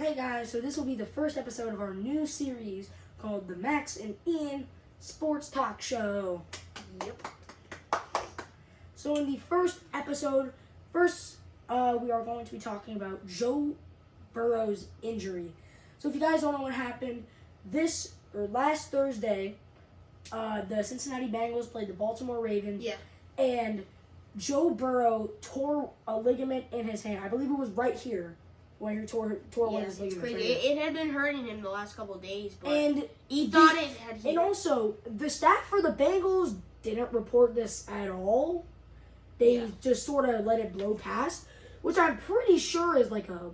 Hey guys, so this will be the first episode of our new series called the Max and Ian Sports Talk Show. Yep. So in the first episode, we are going to be talking about Joe Burrow's injury. So if you guys don't know what happened, last Thursday, the Cincinnati Bengals played the Baltimore Ravens. Yeah. And Joe Burrow tore a ligament in his hand. I believe it was right here when he tore one of his ligaments. Crazy. Right It had been hurting him the last couple of days, but and he thought it had healed. And also, the staff for the Bengals didn't report this at all. They just sort of let it blow past, which I'm pretty sure is like a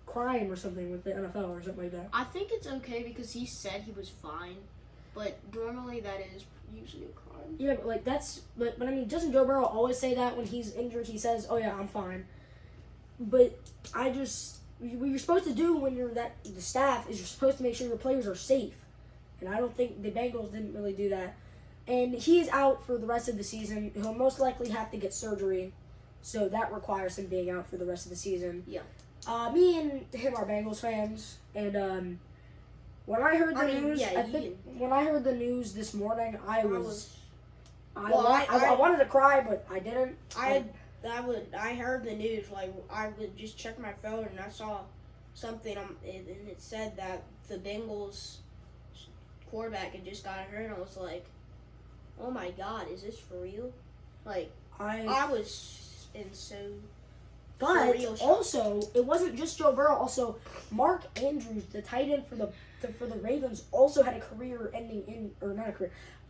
crime or something with the NFL or something like that. I think it's okay because he said he was fine, but normally that is usually a crime. Yeah, but I mean, doesn't Joe Burrow always say that when he's injured? He says, "Oh yeah, I'm fine." But what you're supposed to do when the staff is you're supposed to make sure your players are safe, and I don't think the Bengals didn't really do that. And he's out for the rest of the season. He'll most likely have to get surgery, so that requires him being out for the rest of the season. Yeah. Me and him are Bengals fans, and when I heard the news, when I heard the news this morning, I wanted to cry, but I didn't. I heard the news, I would just check my phone and I saw something and it said that the Bengals quarterback had just got hurt, and I was like, oh my God, is this for real? I was in so But real shock. also, it wasn't just Joe Burrow. Also, Mark Andrews, the tight end for the Ravens, also had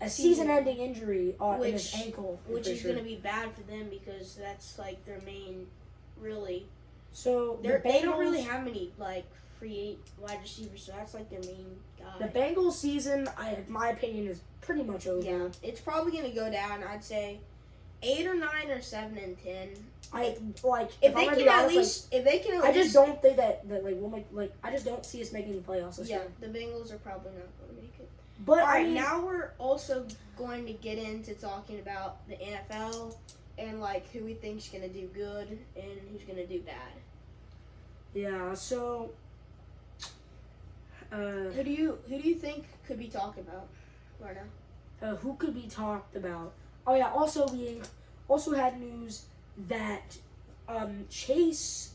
a season-ending injury in his ankle, which is going to be bad for them because that's their main, really. So They don't really have many free wide receivers, so that's their main guy. The Bengals season, in my opinion, is pretty much over. Yeah, it's probably going to go down. I'd say 8 or 9 or 7 and 10. If they can at least, I just don't think that we'll make I just don't see us making the playoffs this year. The Bengals are probably not going to make it. But all right, now we're also going to get into talking about the NFL and who we think's going to do good and who's going to do bad. Yeah. So, who do you think could be talked about right now? Who could be talked about? Oh yeah. Also, we also had news that Chase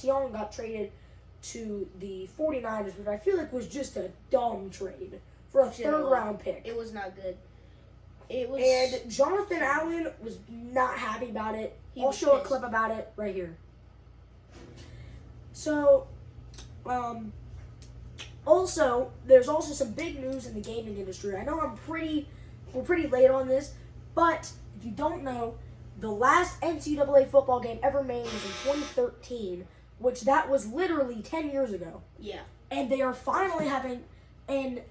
Young got traded to the 49ers, which I feel like was just a dumb trade for a third-round pick. It was not good. It was, and Jonathan Allen was not happy about it. I'll show a clip about it right here. So, also, there's also some big news in the gaming industry. I know we're pretty late on this, but if you don't know, the last NCAA football game ever made was in 2013, which that was literally 10 years ago. Yeah. And they are finally and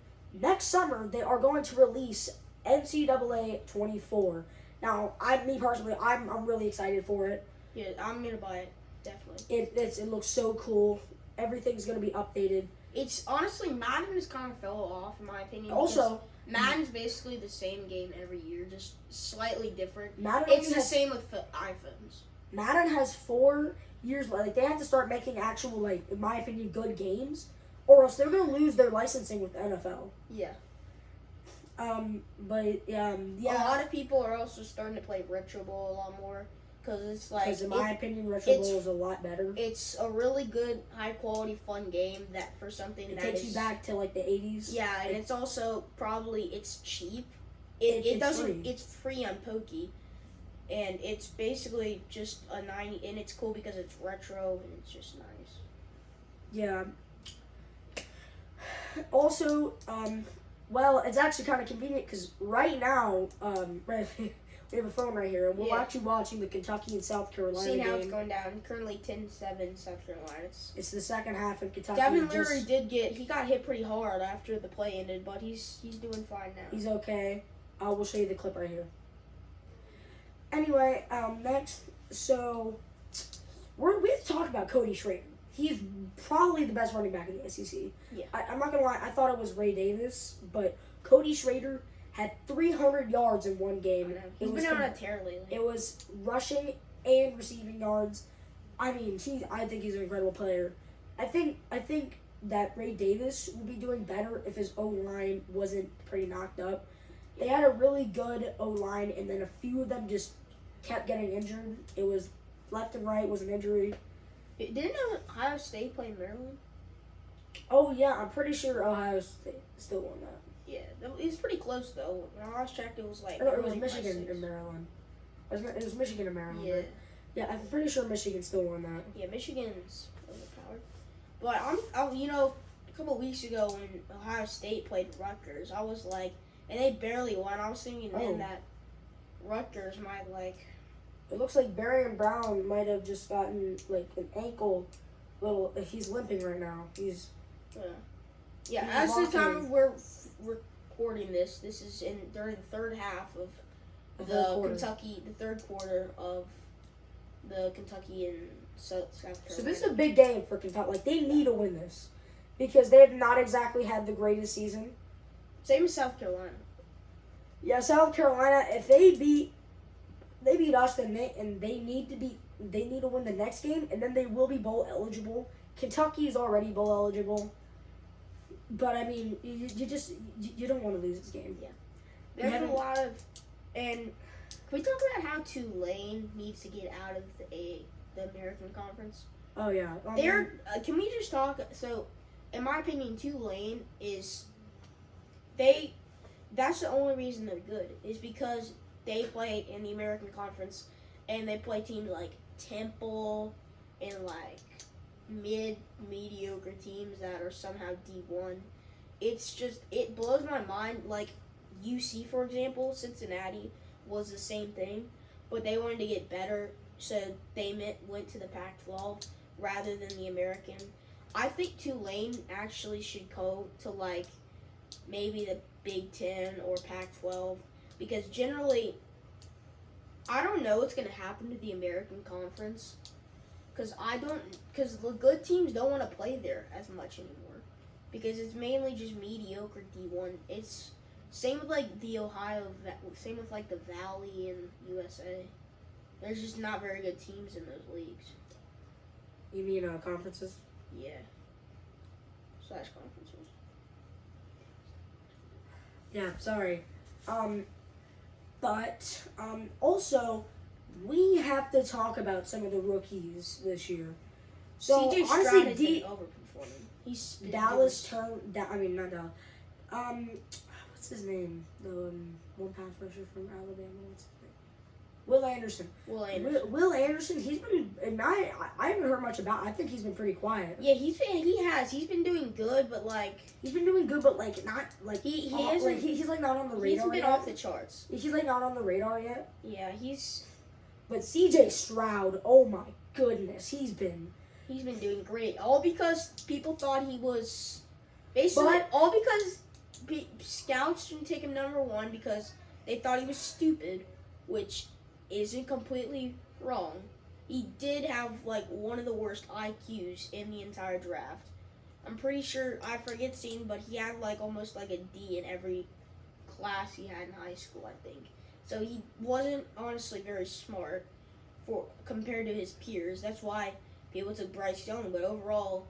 next summer, they are going to release NCAA 24. Now, me personally, I'm really excited for it. Yeah, I'm going to buy it, definitely. It looks so cool. Everything's going to be updated. It's honestly, Madden has kind of fell off, in my opinion. Also, Madden's basically the same game every year, just slightly different. It's the same with iPhones. Madden has 4 years. They have to start making actual, in my opinion, good games, or else they're going to lose their licensing with the NFL. Yeah. Yeah. A lot of people are also starting to play Retro Bowl a lot more. Because in my opinion, Retro Bowl is a lot better. It's a really good, high-quality, fun game that for something it takes you back to, the 80s. Yeah, and it's also it's cheap. It's free on Pokey. And it's basically just a 90, and it's cool because it's retro, and it's just nice. Yeah. Also, it's actually kind of convenient because right now, we have a phone right here, and we're actually watching the Kentucky and South Carolina game. See how it's going down. Currently 10-7 South Carolina. It's the second half in Kentucky. Devin Leary he got hit pretty hard after the play ended, but he's doing fine now. He's okay. We'll show you the clip right here. Anyway, next, so we have to talk about Cody Schrader. He's probably the best running back in the SEC. Yeah. I'm not going to lie, I thought it was Ray Davis, but Cody Schrader had 300 yards in one game. He's been on a tear lately. It was rushing and receiving yards. I mean, I think he's an incredible player. I think that Ray Davis would be doing better if his O line wasn't pretty knocked up. They had a really good O line, and then a few of them just kept getting injured. It was left and right was an injury. Didn't Ohio State play Maryland? Oh yeah, I'm pretty sure Ohio State still won that. Yeah, it was pretty close though. When I last checked, it was like. No, it was only by Michigan 6. and Maryland. It was Michigan and Maryland. Yeah, Right? Yeah, I'm pretty sure Michigan still won that. yeah, Michigan's overpowered. But a couple weeks ago when Ohio State played Rutgers, I was like, and they barely won. I was thinking then that Rutgers might like. It looks like Barry Brown might have just gotten like an ankle. He's limping right now. He's. Yeah, He's as the time walking. we're recording this is during the third half of the third quarter of the Kentucky and South Carolina. So this is a big game for Kentucky. Like they need to win this because they have not exactly had the greatest season. Same as South Carolina. Yeah, South Carolina. If they beat us, then they need to win the next game, and then they will be bowl eligible. Kentucky is already bowl eligible. But I mean, you don't want to lose this game. Yeah, there's a lot of, and can we talk about how Tulane needs to get out of the American Conference? Oh yeah, Can we just talk? So, in my opinion, Tulane is that's the only reason they're good is because they play in the American Conference, and they play teams like Temple and like mediocre teams that are somehow D1. It blows my mind. Like UC, for example, Cincinnati was the same thing, but they wanted to get better, so they went to the Pac-12 rather than the American. I think Tulane actually should go to like maybe the Big Ten or Pac-12 because generally, I don't know what's going to happen to the American Conference. Because the good teams don't want to play there as much anymore. Because it's mainly just mediocre D1. It's same with like same with like the Valley and USA. There's just not very good teams in those leagues. You mean conferences? Yeah. / conferences. Yeah, sorry. But also, we have to talk about some of the rookies this year. So CJ honestly, Stroud has been overperforming. He's been Dallas turned. I mean, not Dallas. What's his name? The one pass rusher from Alabama. What's his name? Will Anderson. Will Anderson. He's been. And I haven't heard much about. I think he's been pretty quiet. Yeah, he's been doing good, but like he's been doing good, but like not like he's like not on the radar. He hasn't been yet. off the charts. He's like not on the radar yet. Yeah, he's. But CJ Stroud, oh my goodness, he's been doing great. All because people thought he was all because scouts didn't take him number 1 because they thought he was stupid, which isn't completely wrong. He did have like one of the worst IQs in the entire draft. I'm pretty sure, I forget seeing, but he had like almost like a D in every class he had in high school, I think. So he wasn't honestly very smart compared to his peers. That's why people took Bryce Young. But overall,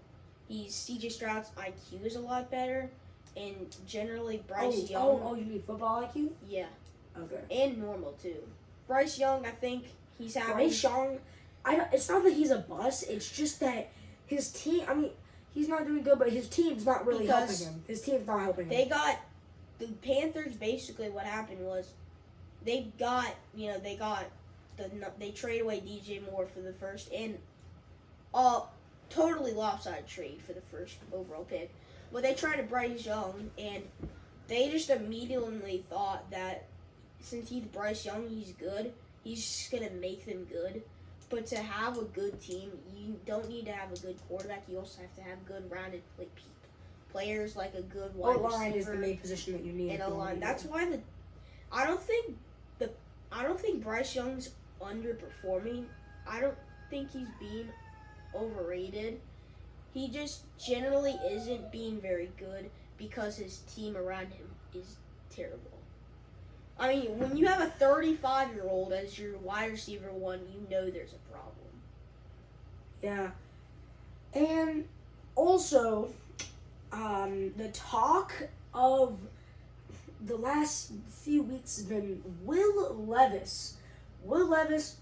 CJ Stroud's IQ is a lot better, and generally Bryce Young. Oh, you mean football IQ? Yeah. Okay. And normal too. Bryce Young, I think he's having. Bryce Young, it's not that he's a bust. It's just that his team. I mean, he's not doing good, but his team's not really helping him. His team's not helping him. The Panthers. Basically, what happened was. They traded away DJ Moore for the first and totally lopsided trade for the first overall pick. But they tried to Bryce Young, and they just immediately thought that since he's Bryce Young, he's good. He's just gonna make them good. But to have a good team, you don't need to have a good quarterback. You also have to have good rounded players, like a good wide receiver. O-line is the main position that you need. And O-line. That's why I don't think Bryce Young's underperforming. I don't think he's being overrated. He just generally isn't being very good because his team around him is terrible. I mean, when you have a 35-year-old as your wide receiver 1, you know there's a problem. Yeah. And Also, the talk of the last few weeks has been Will Levis. Will Levis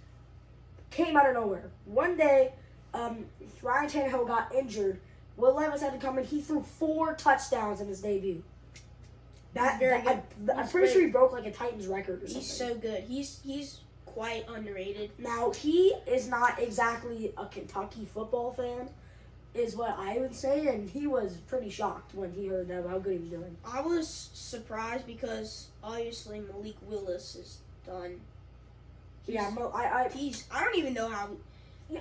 came out of nowhere. One day, Ryan Tannehill got injured. Will Levis had to come in. He threw 4 touchdowns in his debut. He's very good. I'm pretty sure he broke like a Titans record or something. He's so good. He's quite underrated. Now, he is not exactly a Kentucky football fan, is what I would say, and he was pretty shocked when he heard how good he was doing. I was surprised because obviously Malik Willis is done. Yeah, I don't even know how.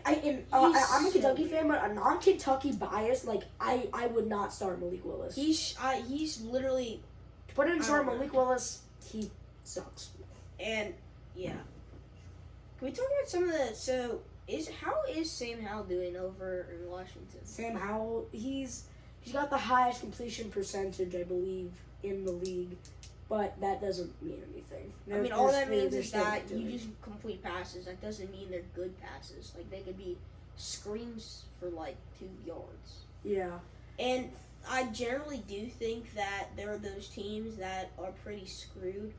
I'm a Kentucky fan, but a non-Kentucky bias, like, I would not start Malik Willis. He's literally. To put it in short, Malik Willis, he sucks. And yeah, can we talk about some of the how is Sam Howell doing over in Washington? Sam Howell, he's got the highest completion percentage, I believe, in the league, but that doesn't mean anything. All that means is that you just complete passes. That doesn't mean they're good passes. Like, they could be screens for like 2 yards. Yeah. And I generally do think that there are those teams that are pretty screwed.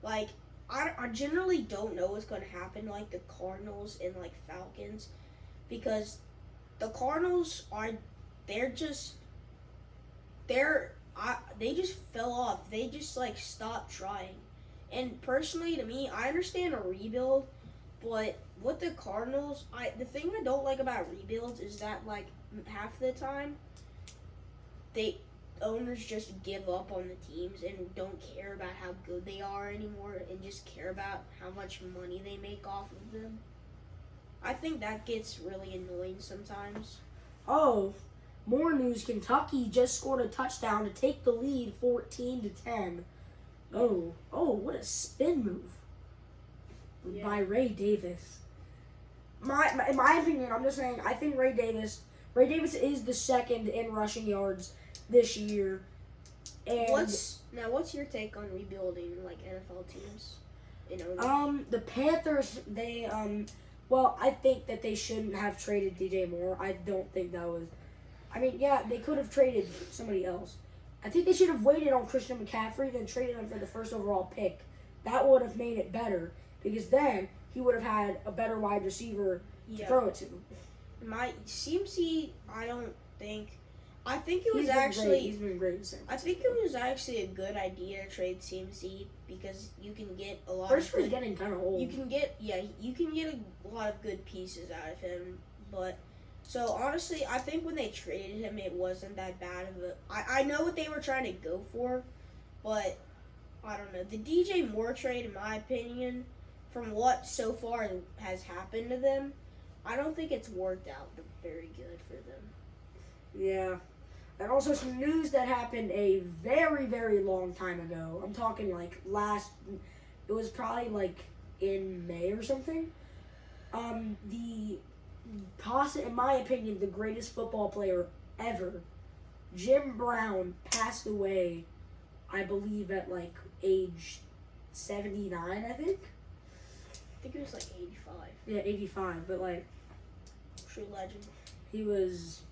Like, I generally don't know what's going to happen, like the Cardinals and like Falcons, because the Cardinals they just fell off. They just like stopped trying. And personally, to me, I understand a rebuild, but with the Cardinals, the thing I don't like about rebuilds is that like half the time, owners just give up on the teams and don't care about how good they are anymore and just care about how much money they make off of them. I think that gets really annoying sometimes. Oh, more news. Kentucky just scored a touchdown to take the lead 14-10. Oh, what a spin move by Ray Davis. In my opinion, I'm just saying, I think Ray Davis is the second in rushing yards this year. And what's your take on rebuilding like NFL teams? The Panthers, they I think that they shouldn't have traded DJ Moore. I don't think that was. They could have traded somebody else. I think they should have waited on Christian McCaffrey, then traded him for the first overall pick. That would have made it better, because then he would have had a better wide receiver to throw it to. CMC, I think it was he's been great in San Francisco. I think it was actually a good idea to trade CMC because you can get a lot. First, he's getting kind of old. You can get a lot of good pieces out of him, but. So, honestly, I think when they traded him, it wasn't that bad of a... I know what they were trying to go for, but I don't know. The DJ Moore trade, in my opinion, from what so far has happened to them, I don't think it's worked out very good for them. Yeah. And also some news that happened a very, very long time ago. I'm talking like it was probably like in May or something. In my opinion, the greatest football player ever, Jim Brown, passed away, I believe, at like age 79, I think. I think it was like 85. Yeah, 85, but like... True legend. He was...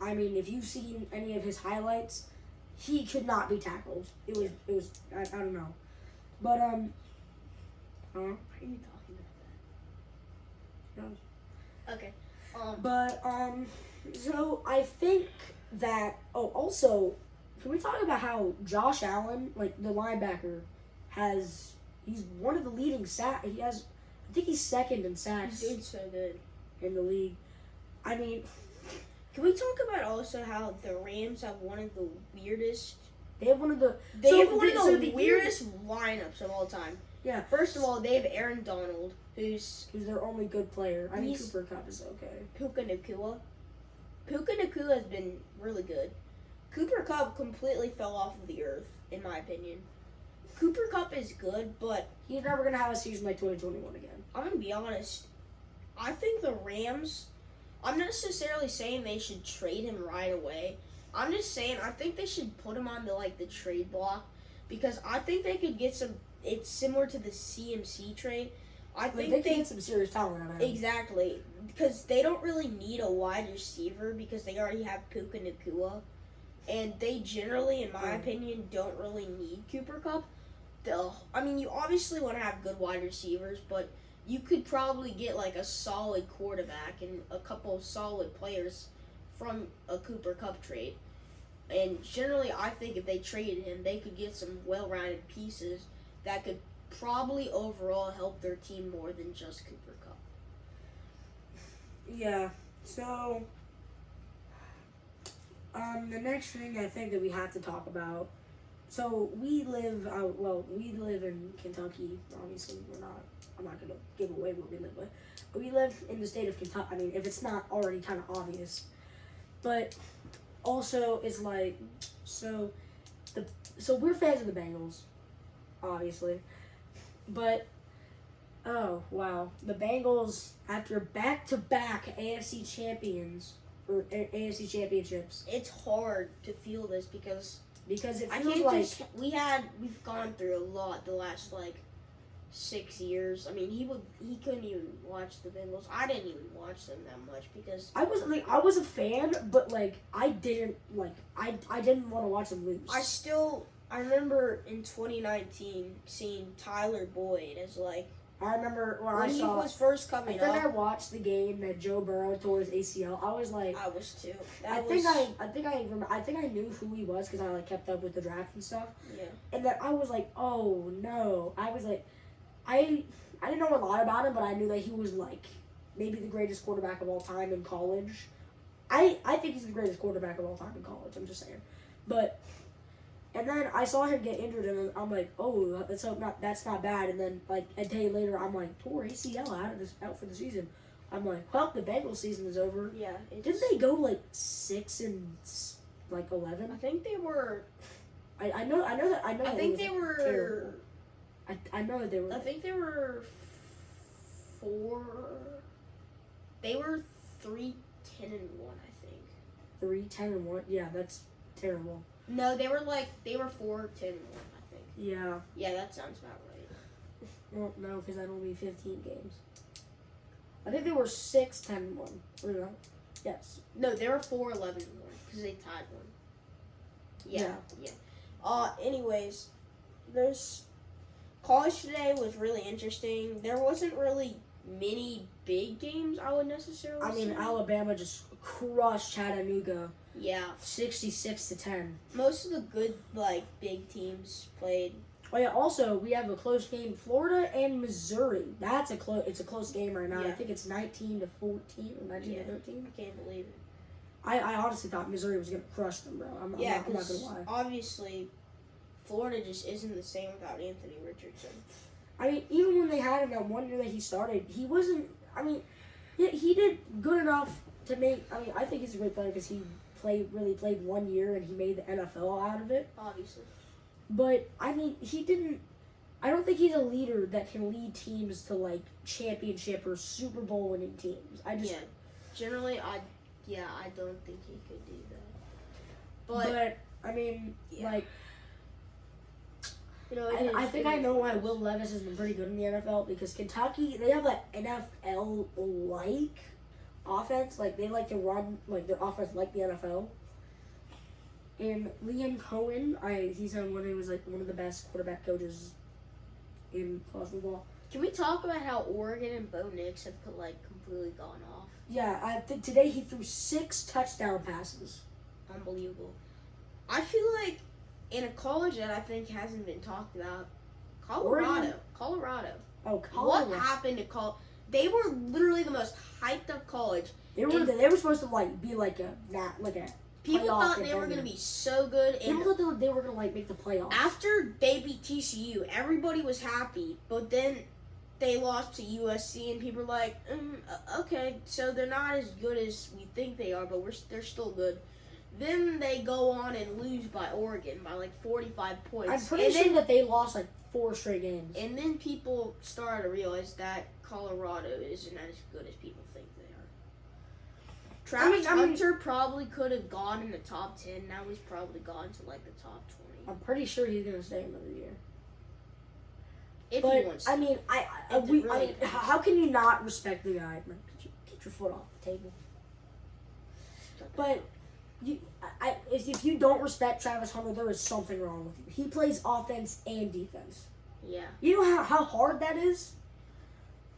if you've seen any of his highlights, he could not be tackled. It was I don't know. But, Why are you talking about that? Yeah. Okay. But, so I think that... Oh, also, can we talk about how Josh Allen, like, the linebacker, he's one of the leading sacks. I think he's second in sacks. He's doing so good. In the league. Can we talk about also how the Rams have one of the weirdest... They have one of the weirdest lineups of all time. Yeah. First of all, they have Aaron Donald, who's their only good player. Cooper Kupp is okay. Puka Nacua has been really good. Cooper Kupp completely fell off of the earth, in my opinion. Cooper Kupp is good, but... He's never going to have a season like 2021 again. I'm going to be honest. I think the Rams... I'm not necessarily saying they should trade him right away. I'm just saying I think they should put him on the trade block, because I think they could get some... It's similar to the CMC trade. I Like, think they they can get some serious talent out of him. exactly because they don't really need a wide receiver because they already have Puka Nakua, and they generally, in my opinion, don't really need Cooper Cup. I mean, you obviously want to have good wide receivers, but you could probably get like a solid quarterback and a couple of solid players from a Cooper Cup trade. And generally, I think if they traded him, they could get some well-rounded pieces that could probably overall help their team more than just Cooper Cup. Yeah. So, the next thing I think that we have to talk about. So we live in Kentucky. Obviously, I'm not gonna give away where we live, but we live in the state of Kentucky. I mean, if it's not already kind of obvious, but also it's like so we're fans of the Bengals, obviously, but oh wow, the Bengals after back-to-back AFC champions or AFC championships. It's hard to feel this because It I feels can't like we've gone through a lot the last like 6 years. I mean, he couldn't even watch the Bengals. I didn't even watch them that much because I was a fan, but I didn't want to watch them lose. I remember in 2019 seeing Tyler Boyd as like I remember when he was first I coming think I up. watched the game that Joe Burrow tore his ACL. I was like, I was too. I think I knew who he was because I kept up with the draft and stuff. Yeah. And then I was like, oh no. I was like, I didn't know a lot about him, but I knew that he was like maybe the greatest quarterback of all time in college. I think he's the greatest quarterback of all time in college. I'm just saying, but. And then I saw him get injured, and I'm like, "Oh, that's not bad." And then, like a day later, I'm like, "Tore ACL out for the season." I'm like, "Well, the Bengals season is over." Yeah. Didn't they go like 6-11? I think they were. I know. I think they were. Terrible. I know that they were. I think they were 4. They were 3-10-1. I think. 3-10-1. Yeah, that's terrible. No, they were 4-10-1. I think. Yeah. Yeah, that sounds about right. Well, no, because that'll be 15 games. I think they were 6-10-1. Or no? Yes. No, they were 4-11-1 because they tied one. Yeah. Anyways, there's college today was really interesting. There wasn't really many big games I would necessarily. I mean, say. Alabama just crushed Chattanooga. Yeah. 66-10. Most of the good big teams played. Oh yeah. Also, we have a close game. Florida and Missouri. It's a close game right now. Yeah. I think it's 19-14 or 19-13. I can't believe it. I honestly thought Missouri was gonna crush them, bro. I'm not gonna lie. Obviously, Florida just isn't the same without Anthony Richardson. I mean, even when they had him that one year that he started, he wasn't. I mean, he did good enough to make. I mean, I think he's a great player because he really played 1 year and he made the NFL out of it. Obviously. But I mean, he didn't. I don't think he's a leader that can lead teams to championship or Super Bowl winning teams. Generally, I don't think he could do that. But I mean, yeah. I think I know why Will Levis has been pretty good in the NFL because Kentucky, they have that NFL-like offense. They like to run their offense like the NFL. And Liam Cohen, he's one of the best quarterback coaches in college football. Can we talk about how Oregon and Bo Nix have completely gone off? Yeah, I think today he threw 6 touchdown passes. Unbelievable. I feel like in a college that I think hasn't been talked about, Colorado. Oh, Colorado. What happened to Colorado? They were literally the most hyped up college. They were supposed to be like a People thought they were going to be so good. And people thought they were going to make the playoffs. after they beat TCU, everybody was happy. But then they lost to USC, and people were like, okay, so they're not as good as we think they are, but they're still good. Then they go on and lose by Oregon by 45 points. I'm pretty sure that they lost 4 straight games. And then people started to realize that Colorado isn't as good as people think they are. Travis Hunter probably could have gone in the top 10. Now he's probably gone to the top 20. I'm pretty sure he's going to stay another year. If he But wants to. I mean, It we, really depends. how can you not respect the guy? Man, get your foot off the table. But if you don't respect Travis Hunter, there is something wrong with you. He plays offense and defense. Yeah. You know how hard that is?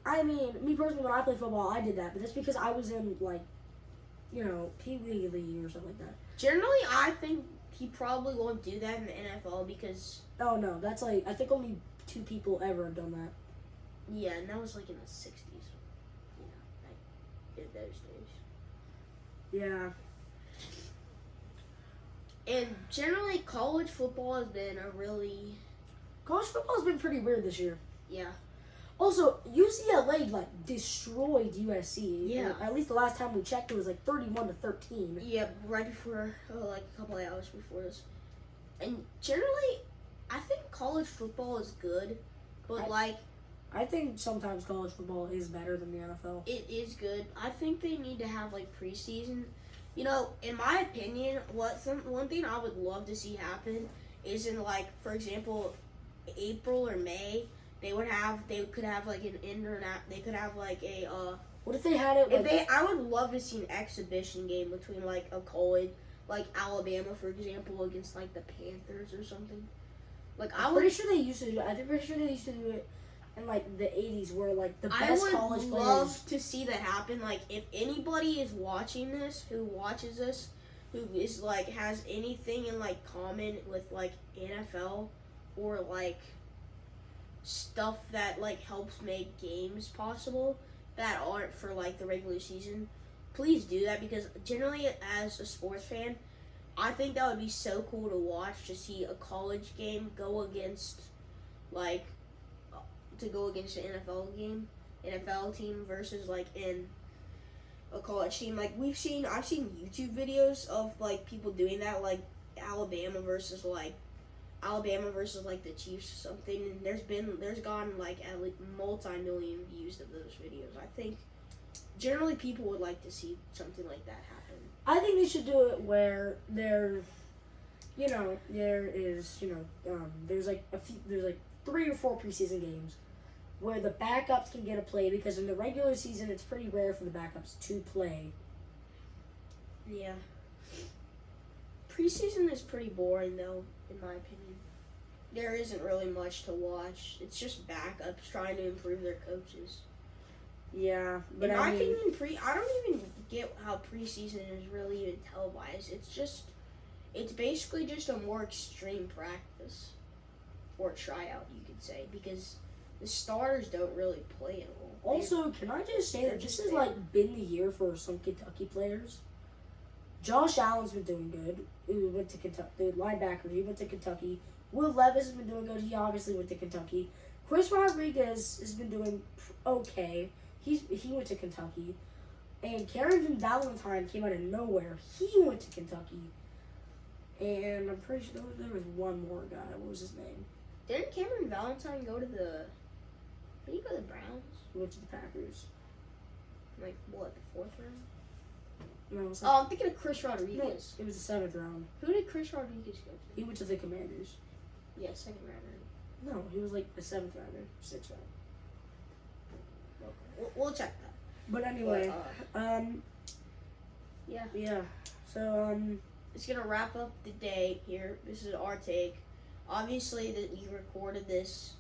I mean, me personally, when I played football, I did that, but that's because I was in, like, Pee Wee League or something like that. Generally, I think he probably won't do that in the NFL because, Oh, no, that's like, I think only 2 people ever have done that. yeah, and that was like in the 60s. Like in those days. Yeah. And generally, college football has been a really, College football's been pretty weird this year. yeah. Also, UCLA, like, destroyed USC. Yeah. At least the last time we checked, it was, like, 31-13. Yeah, right before, like a couple of hours before this. And generally, I think college football is good, but I think sometimes college football is better than the NFL. it is good. I think they need to have like preseason. In my opinion, one thing I would love to see happen is in like, for example, April or May, they could have like an they could have like a What if they had it, like, I would love to see an exhibition game between like a college, like Alabama, for example, against like the Panthers or something. Like I'm pretty sure they used to do it. I'm pretty sure they used to do it in, like, the 80s where, like, the best college I would players... love to see that happen. Like, if anybody is watching this, who watches this, who is, like, has anything in, like, common with, like, NFL or, like, stuff that, like, helps make games possible that aren't for, like, the regular season, please do that because generally, as a sports fan, I think that would be so cool to watch, to see a college game go against, like, to go against an NFL team versus like in a college team. Like I've seen YouTube videos of like people doing that, like Alabama versus like the Chiefs or something. And there's gone like at least multi-million views of those videos. I think generally people would like to see something like that happen. I think they should do it where there's like 3 or 4 preseason games where the backups can get a play, because in the regular season it's pretty rare for the backups to play. Yeah. Preseason is pretty boring though, in my opinion. There isn't really much to watch. It's just backups trying to improve their coaches. Yeah, but in my opinion, I don't even get how preseason is really even televised. It's basically just a more extreme practice or tryout, you could say, because the starters don't really play at all. Also, can I just say that this has like been the year for some Kentucky players? Josh Allen's been doing good. He went to Kentucky. The linebacker, he went to Kentucky. Will Levis has been doing good. He obviously went to Kentucky. Chris Rodriguez has been doing okay. He went to Kentucky. And Carrington Valentine came out of nowhere. He went to Kentucky. And I'm pretty sure there was one more guy. What was his name? Didn't Cameron Valentine go to the... Did he go to the Browns? He went to the Packers. Like, what, the 4th round? No, it was Oh, I'm thinking of Chris Rodriguez. no, it was the 7th round. Who did Chris Rodriguez go to? He went to the Commanders. Yeah, 2nd rounder. No, he was like the 7th rounder, 6th round. Okay. We'll check that. But anyway, Yeah. yeah. So It's gonna wrap up the day here. This is our take. Obviously, that we recorded this.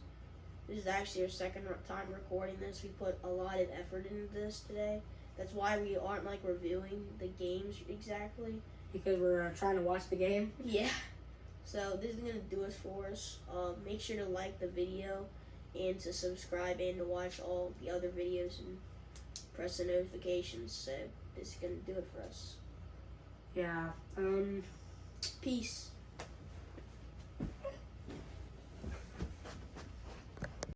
This is actually our second time recording this. We put a lot of effort into this today. That's why we aren't like reviewing the games exactly. because we're trying to watch the game. Yeah. So this is gonna do it for us. Make sure to like the video and to subscribe and to watch all the other videos and press the notifications. So this is gonna do it for us. Yeah. Peace.